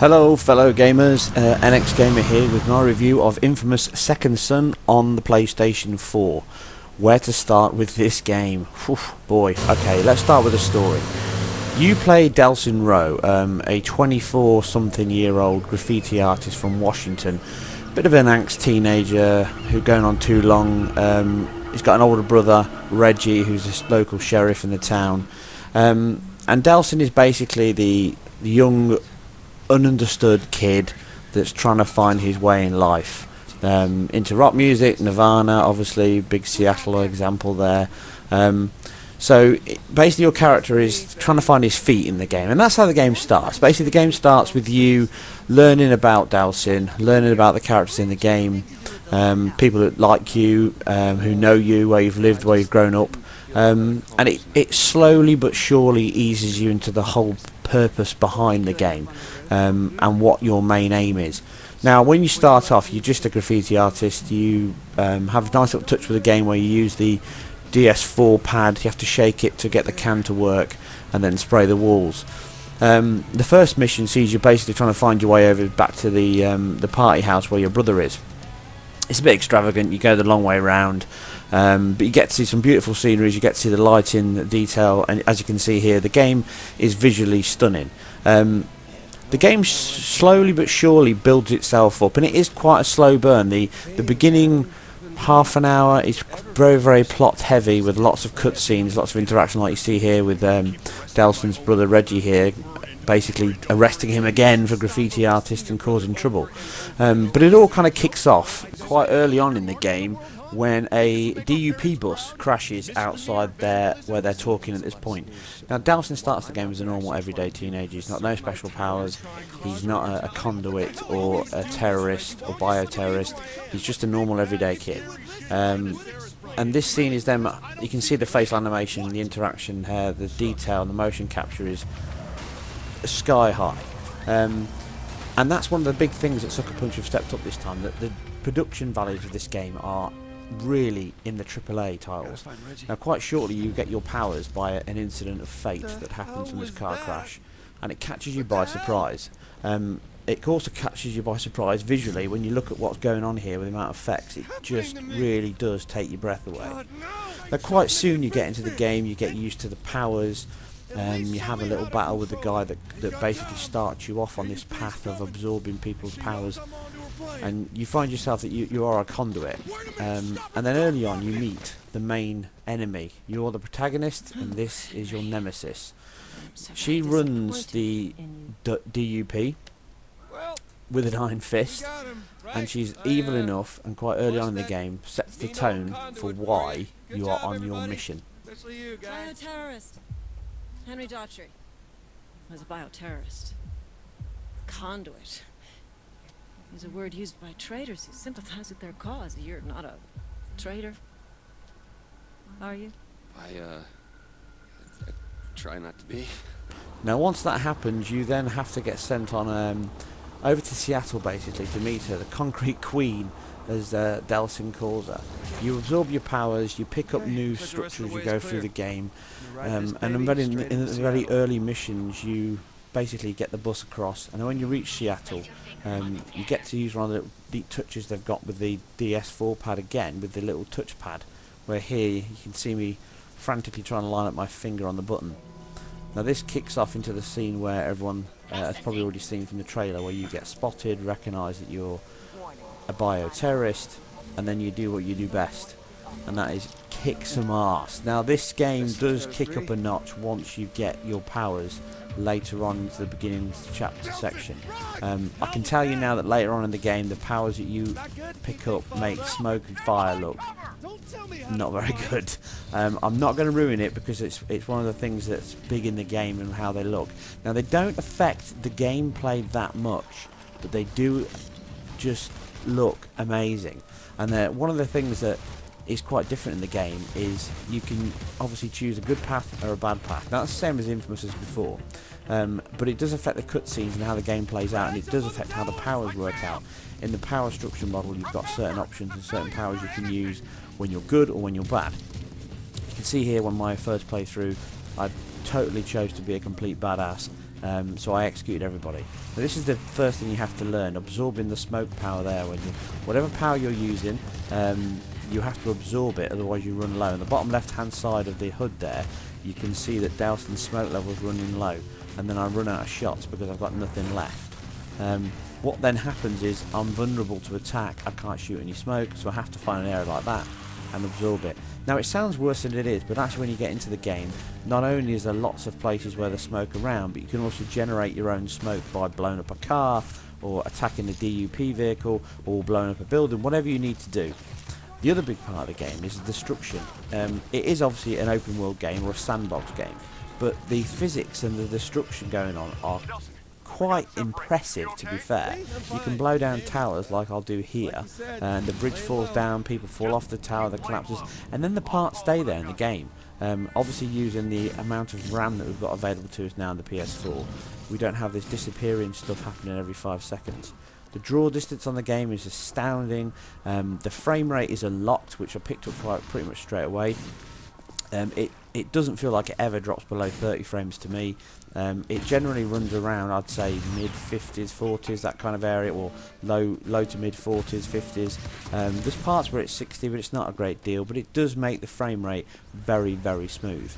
Hello fellow gamers, NX Gamer here with my review of Infamous Second Son on the PlayStation 4. Where to start with this game? Whew, boy, okay, let's start with the story. You play Delsin Rowe, a 24-something-year-old graffiti artist from Washington. Bit of an angst teenager who's going on too long. He's got an older brother, Reggie, who's a local sheriff in the town. And Delsin is basically the young, ununderstood kid that's trying to find his way in life. Into rock music, Nirvana, obviously, big Seattle example there. So basically your character is trying to find his feet in the game, and that's how the game starts. Basically the game starts with you learning about Delsin, learning about the characters in the game, people that like you, who know you, where you've lived, where you've grown up, and it slowly but surely eases you into the whole purpose behind the game, and what your main aim is. Now when you start off, you're just a graffiti artist. You have a nice little touch with the game where you use the DS4 pad. You have to shake it to get the can to work and then spray the walls. The first mission sees you basically trying to find your way over back to the party house where your brother is. It's a bit extravagant, you go the long way around, but you get to see some beautiful sceneries, you get to see the lighting, the detail, and as you can see here, the game is visually stunning. The game slowly but surely builds itself up, and it is quite a slow burn. The beginning half an hour is very, very plot heavy with lots of cutscenes, lots of interaction, like you see here with Delsin's brother Reggie here, basically arresting him again for graffiti artist and causing trouble. But it all kind of kicks off quite early on in the game when a DUP bus crashes outside there where they're talking at this point. Now Delsin starts the game as a normal everyday teenager. He's got no special powers, he's not a conduit or a terrorist or bioterrorist, he's just a normal everyday kid. And this scene is them, you can see the facial animation, the interaction here, the detail, the motion capture is sky high. And that's one of the big things that Sucker Punch have stepped up this time, that the production values of this game are really in the AAA titles. Now quite shortly you get your powers by an incident of fate that happens from this car crash, and it catches you by surprise. It also catches you by surprise visually when you look at what's going on here with the amount of effects. It just really does take your breath away. Now quite soon you get into the game, you get used to the powers, you have a little battle with the guy that basically starts you off on this path of absorbing people's powers, and you find yourself that you are a conduit, and then early on you meet the main enemy. You're the protagonist and this is your nemesis. She runs the DUP with an iron fist, and she's evil enough, and quite early on in the game sets the tone for why you are on your mission. Bioterrorist. Henry Daughtry was a bioterrorist. Conduit is a word used by traitors who sympathize with their cause. You're not a traitor, are you? I try not to be. Now once that happens, you then have to get sent on over to Seattle basically to meet her, the Concrete Queen, as Delsin calls her. You absorb your powers, you pick up new structures as you go through the game, and in the very early missions you basically get the bus across, and when you reach Seattle, you get to use one of the neat touches they've got with the DS4 pad again, with the little touch pad, where here you can see me frantically trying to line up my finger on the button. Now this kicks off into the scene where everyone has probably already seen from the trailer, where you get spotted, recognise that you're a bioterrorist, and then you do what you do best, and that is kick some arse. Now this game does kick up a notch once you get your powers later on into the beginning chapter section. I can tell you now that later on in the game the powers that you pick up make smoke and fire look not very good. I'm not going to ruin it because it's one of the things that's big in the game and how they look. Now they don't affect the gameplay that much, but they do just look amazing. And one of the things that is quite different in the game is you can obviously choose a good path or a bad path. Now that's the same as Infamous as before, but it does affect the cutscenes and how the game plays out, and it does affect how the powers work out. In the power structure model you've got certain options and certain powers you can use when you're good or when you're bad. You can see here, on my first playthrough I totally chose to be a complete badass, so I executed everybody. Now this is the first thing you have to learn, absorbing the smoke power there. Whatever power you're using, you have to absorb it, otherwise you run low. On the bottom left hand side of the HUD there, you can see that Delston's smoke level's running low, and then I run out of shots because I've got nothing left. What then happens is I'm vulnerable to attack, I can't shoot any smoke, so I have to find an area like that and absorb it. Now it sounds worse than it is, but actually when you get into the game, not only is there lots of places where there's smoke around, but you can also generate your own smoke by blowing up a car, or attacking a DUP vehicle, or blowing up a building, whatever you need to do. The other big part of the game is the destruction. It is obviously an open world game, or a sandbox game, but the physics and the destruction going on are quite impressive, to be fair. You can blow down towers like I'll do here, and the bridge falls down, people fall off the tower that collapses, and then the parts stay there in the game. Obviously using the amount of RAM that we've got available to us now in the PS4, we don't have this disappearing stuff happening every 5 seconds. The draw distance on the game is astounding. The frame rate is unlocked, which I picked up pretty much straight away. It doesn't feel like it ever drops below 30 frames to me. It generally runs around, I'd say, mid 50s, 40s, that kind of area, or low to mid 40s, 50s. There's parts where it's 60, but it's not a great deal, but it does make the frame rate very, very smooth.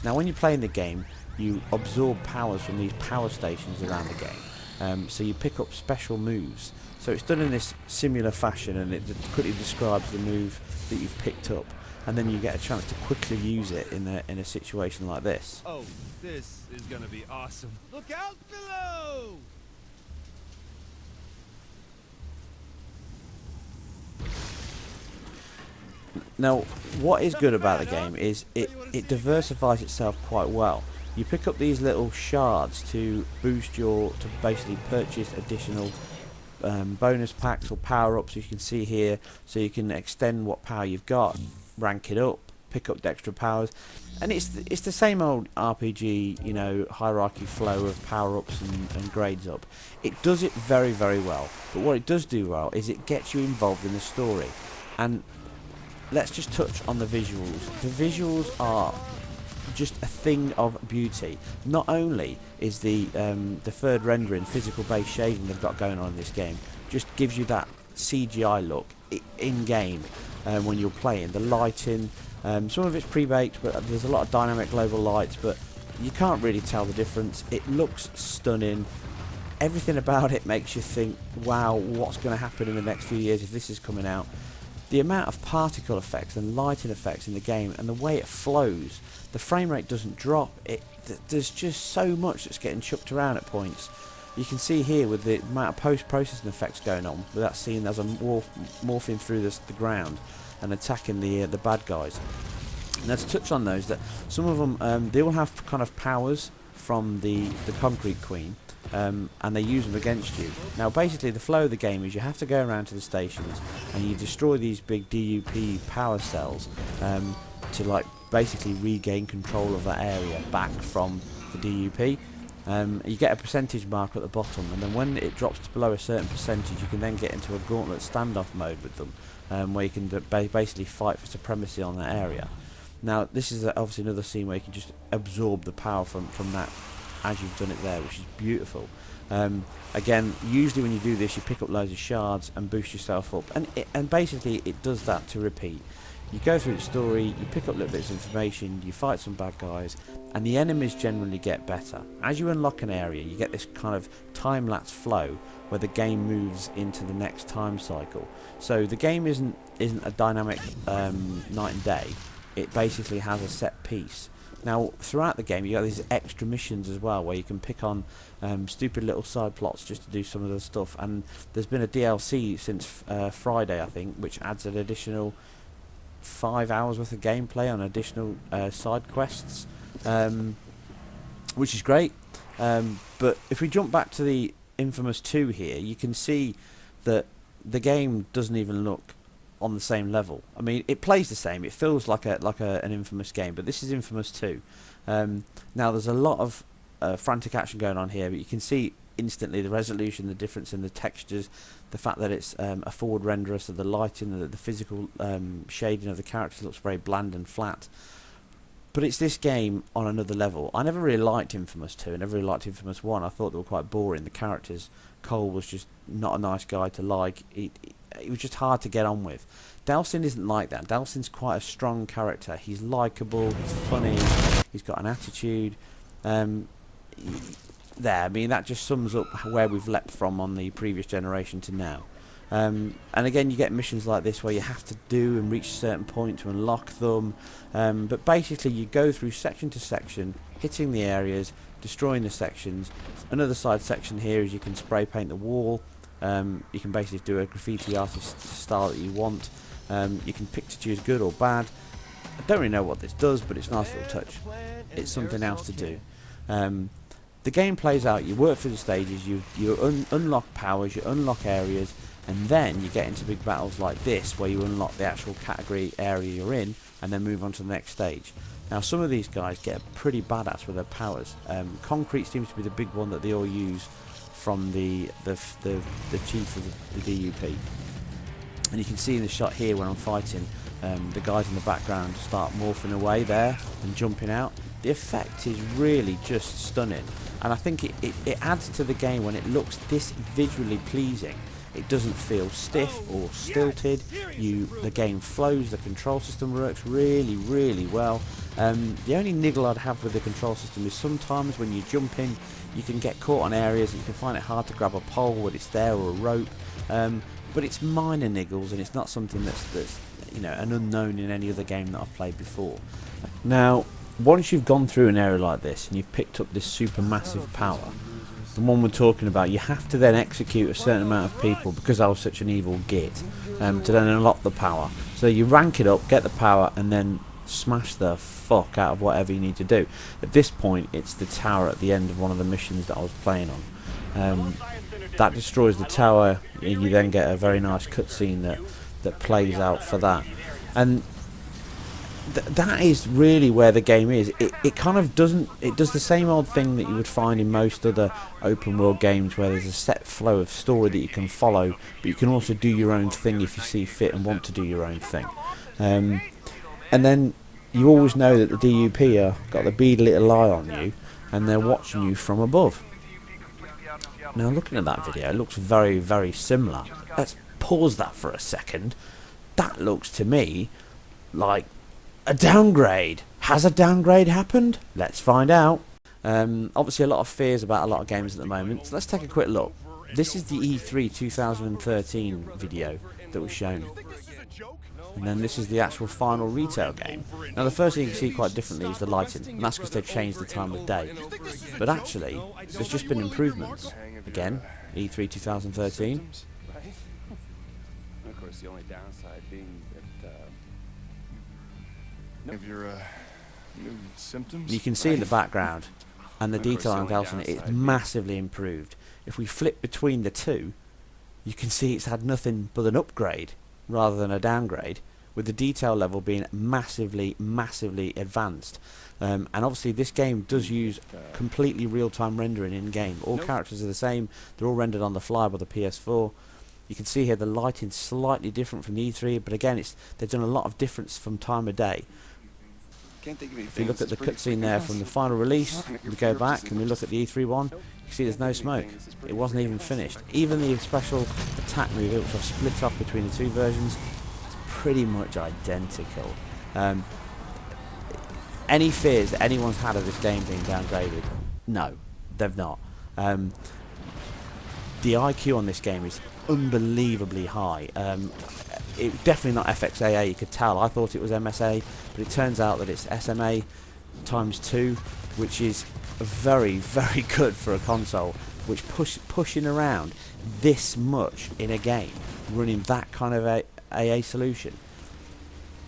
Now when you're playing the game, you absorb powers from these power stations around the game. So you pick up special moves. So it's done in this similar fashion, and it quickly describes the move that you've picked up, and then you get a chance to quickly use it in a situation like this. Oh, this is gonna be awesome. Look out below! Now, what is good about the game is it diversifies itself quite well. You pick up these little shards to to basically purchase additional bonus packs or power-ups, as you can see here, so you can extend what power you've got, rank it up, pick up the extra powers, and it's the same old RPG, you know, hierarchy flow of power-ups and grades up. It does it very, very well, but what it does do well is it gets you involved in the story. And let's just touch on the visuals. The visuals are just a thing of beauty. Not only is the third rendering, physical based shading they've got going on in this game, just gives you that CGI look in game when you're playing. The lighting, some of it's pre-baked, but there's a lot of dynamic global lights, but you can't really tell the difference. It looks stunning. Everything about it makes you think, wow, what's going to happen in the next few years if this is coming out. The amount of particle effects and lighting effects in the game, and the way it flows, the frame rate doesn't drop. There's just so much that's getting chucked around at points. You can see here with the amount of post-processing effects going on, with that scene as a morphing through the ground and attacking the bad guys. Now to touch on those, that some of them they all have kind of powers from the Concrete Queen. And they use them against you. Now basically the flow of the game is you have to go around to the stations and you destroy these big DUP power cells to like basically regain control of that area back from the DUP. You get a percentage marker at the bottom, and then when it drops to below a certain percentage you can then get into a gauntlet standoff mode with them, where you can basically fight for supremacy on that area. Now this is obviously another scene where you can just absorb the power from that as you've done it there, which is beautiful. Again, usually when you do this you pick up loads of shards and boost yourself up, and basically it does that to repeat. You go through the story, you pick up little bits of information, you fight some bad guys, and the enemies generally get better. As you unlock an area you get this kind of time-lapse flow where the game moves into the next time cycle. So the game isn't a dynamic night and day, it basically has a set piece. Now throughout the game you got these extra missions as well, where you can pick on stupid little side plots just to do some of the stuff, and there's been a DLC since Friday I think, which adds an additional 5 hours worth of gameplay on additional side quests, which is great. But if we jump back to the Infamous 2 here, you can see that the game doesn't even look on the same level. I mean, it plays the same, it feels like an Infamous game, but this is Infamous 2. Now there's a lot of frantic action going on here, but you can see instantly the resolution, the difference in the textures, the fact that it's a forward renderer, so the lighting, the physical shading of the characters looks very bland and flat. But it's this game on another level. I never really liked Infamous 2. I never really liked Infamous 1. I thought they were quite boring. The characters, Cole was just not a nice guy to like. He was just hard to get on with. Delsin isn't like that. Delsin's quite a strong character. He's likeable, he's funny, he's got an attitude. I mean, that just sums up where we've leapt from on the previous generation to now. And again, you get missions like this where you have to do and reach a certain point to unlock them. But basically, you go through section to section, hitting the areas, destroying the sections. Another side section here is you can spray paint the wall. You can basically do a graffiti artist style that you want. You can pick to choose good or bad. I don't really know what this does, but it's a nice little touch. It's something else to do. The game plays out, you work through the stages, you unlock powers, you unlock areas, and then you get into big battles like this where you unlock the actual category area you're in and then move on to the next stage. Now some of these guys get pretty badass with their powers. Concrete seems to be the big one that they all use from the chief of the DUP. And you can see in the shot here when I'm fighting, the guys in the background start morphing away there and jumping out. The effect is really just stunning, and I think it adds to the game when it looks this visually pleasing. It doesn't feel stiff or stilted. The game flows, the control system works really, really well. The only niggle I'd have with the control system is sometimes when you jump in, you can get caught on areas and you can find it hard to grab a pole when it's there or a rope. But it's minor niggles, and it's not something that's an unknown in any other game that I've played before. Now, once you've gone through an area like this and you've picked up this super massive power, the one we're talking about, you have to then execute a certain amount of people, because I was such an evil git, to then unlock the power. So you rank it up, get the power, and then smash the fuck out of whatever you need to do. At this point, it's the tower at the end of one of the missions that I was playing on. That destroys the tower, and you then get a very nice cutscene that plays out for that. And that is really where the game is. It kind of does the same old thing that you would find in most other open world games, where there's a set flow of story that you can follow, but you can also do your own thing if you see fit and want to do your own thing. And then you always know that the DUP got the beady little eye on you, and they're watching you from above. Now, looking at that video, it looks very, very similar. Let's pause that for a second. That looks to me like a downgrade. Has a downgrade happened? Let's find out. Obviously a lot of fears about a lot of games at the moment, so let's take a quick look. This is the E3 2013 video that was shown, and then this is the actual final retail game. Now the first thing you can see quite differently is the lighting, and that's because they've changed the time of day. But actually, there's just been improvements. Again, E3 2013. Of course, the only downside being that Have your new symptoms? You can see in the background, and the detail on Delsin is massively improved. If we flip between the two, you can see it's had nothing but an upgrade rather than a downgrade, with the detail level being massively, massively advanced. And obviously this game does use completely real-time rendering in-game. All characters are the same, they're all rendered on the fly by the PS4. You can see here the lighting's slightly different from the E3, but again, they've done a lot of difference from time of day. If you look at the cutscene there from the final release, we go back and we look at the E3 one, you see there's no smoke. It wasn't even finished. Even the special attack move, which I've split off between the two versions, is pretty much identical. Any fears that anyone's had of this game being downgraded? No, they've not. The IQ on this game is unbelievably high. It's definitely not FXAA, you could tell. I thought it was MSA, but it turns out that it's SMA times 2, which is very, very good for a console, which pushing around this much in a game, running that kind of AA solution,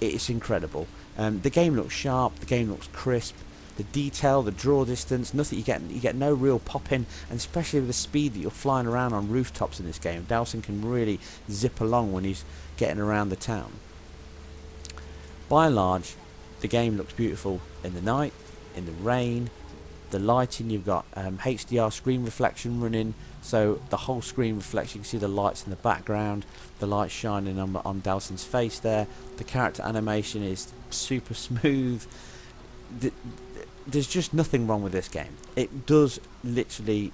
it's incredible. The game looks sharp, the game looks crisp, the detail, the draw distance, nothing. You get no real pop-in, and especially with the speed that you're flying around on rooftops in this game, Delsin can really zip along when he's getting around the town. By and large, the game looks beautiful in the night, in the rain, the lighting. You've got HDR screen reflection running, so the whole screen reflects. You can see the lights in the background, the lights shining on Delsin's face there. The character animation is super smooth. there's just nothing wrong with this game. It does literally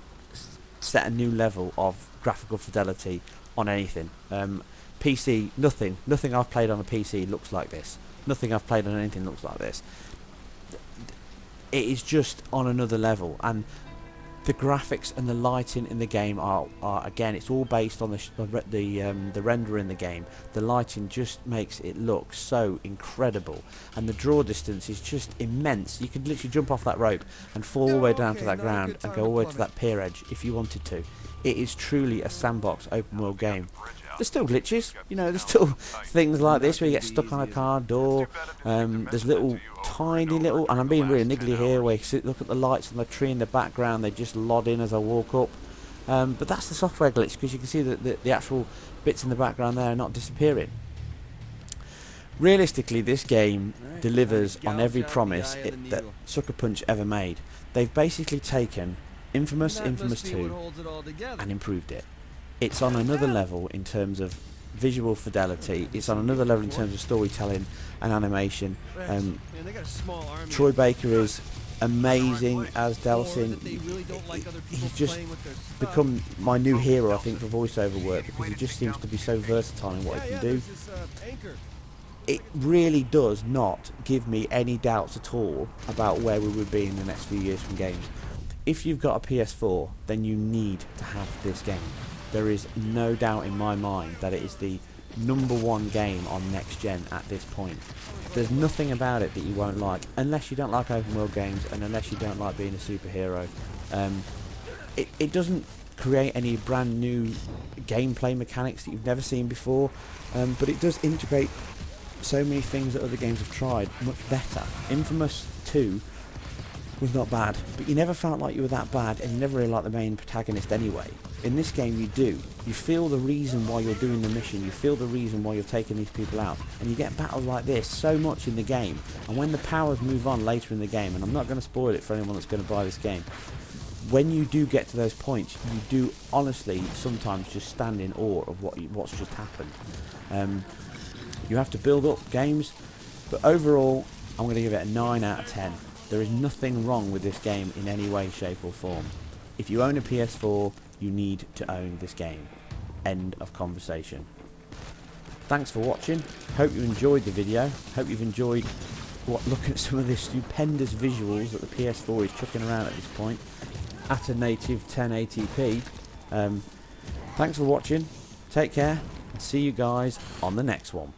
set a new level of graphical fidelity on anything. PC, nothing I've played on a PC looks like this. Nothing I've played on anything looks like this. It is just on another level, and the graphics and the lighting in the game are again, it's all based on the render in the game. The lighting just makes it look so incredible, and the draw distance is just immense. You could literally jump off that rope and fall all the way down to that ground and go all the way to that pier edge if you wanted to. It is truly a sandbox open world game. There's still glitches, you know, there's still things like this where you get stuck on a car door. There's little, tiny little, and I'm being really niggly here, where you see, look at the lights on the tree in the background, they just lod in as I walk up. But that's the software glitch, because you can see that the actual bits in the background there are not disappearing. Realistically, this game delivers on every promise that Sucker Punch ever made. They've basically taken Infamous 2 and improved it. It's on another level in terms of visual fidelity. It's on another level in terms of storytelling and animation. Troy Baker is amazing as Delsin. He's just become my new hero, I think, for voiceover work, because he just seems to be so versatile in what he can do. It really does not give me any doubts at all about where we would be in the next few years from games. If you've got a PS4, then you need to have this game. There is no doubt in my mind that it is the #1 game on next gen at this point. There's nothing about it that you won't like, unless you don't like open world games and unless you don't like being a superhero. It doesn't create any brand new gameplay mechanics that you've never seen before, but it does integrate so many things that other games have tried much better. Infamous 2 was not bad, but you never felt like you were that bad, and you never really liked the main protagonist anyway. In this game you do. You feel the reason why you're doing the mission, you feel the reason why you're taking these people out, and you get battles like this so much in the game. And when the powers move on later in the game, and I'm not going to spoil it for anyone that's going to buy this game, when you do get to those points, you do honestly sometimes just stand in awe of what's just happened. You have to build up games, but overall I'm going to give it a 9 out of 10. There is nothing wrong with this game in any way, shape or form. If you own a PS4, you need to own this game. End of conversation. Thanks for watching. Hope you enjoyed the video. Hope you've enjoyed looking at some of the stupendous visuals that the PS4 is chucking around at this point at a native 1080p. Thanks for watching. Take care, and see you guys on the next one.